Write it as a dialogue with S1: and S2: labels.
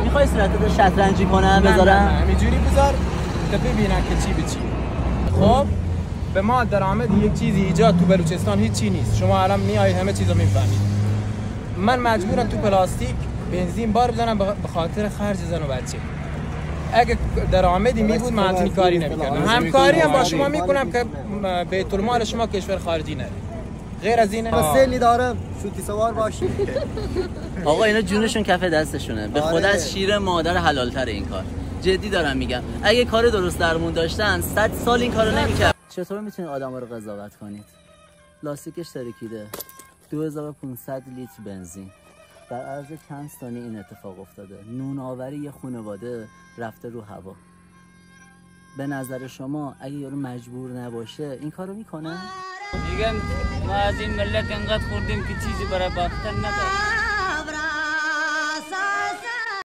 S1: میخوای صورتت شطرنجی کنم بذارم؟
S2: نه همینجوری بذار که ببینن که چی به چی. خب به ما درآمد یک چیزی ایجاد تو بلوچستان هیچ چی نیست. شما الان میایید همه چیزو میفهمید. من مجبورم تو پلاستیک بنزین بار بزنم به خاطر خرج زن و بچه. اگه درآمدی می بود من این کاری نمی‌کردم. همکاری هم با شما میکنم که بیت المال شما کشور خارجی نره. غیر از اینه
S3: سیلی دارم شوتی سوار باشی.
S1: آقا اینا جونشون کف دستشونه. به خدا از شیر مادر حلال‌تر این کار. جدی دارم میگم. اگه کار درست درمون داشتن 100 سال این کارو نمی‌کرد. چطور میتونید آدما رو قضاوت کنید؟ لاستیکش ترکیده. 2500 لیتر بنزین. در عرض چند ثانیه این اتفاق افتاده. نون‌آوری یه خانواده رفته رو هوا. به نظر شما اگه یارو مجبور نباشه این کارو میکنه؟
S4: میگم ما از این ملت انقدر خوردیم که چیزی برای باختن نداره.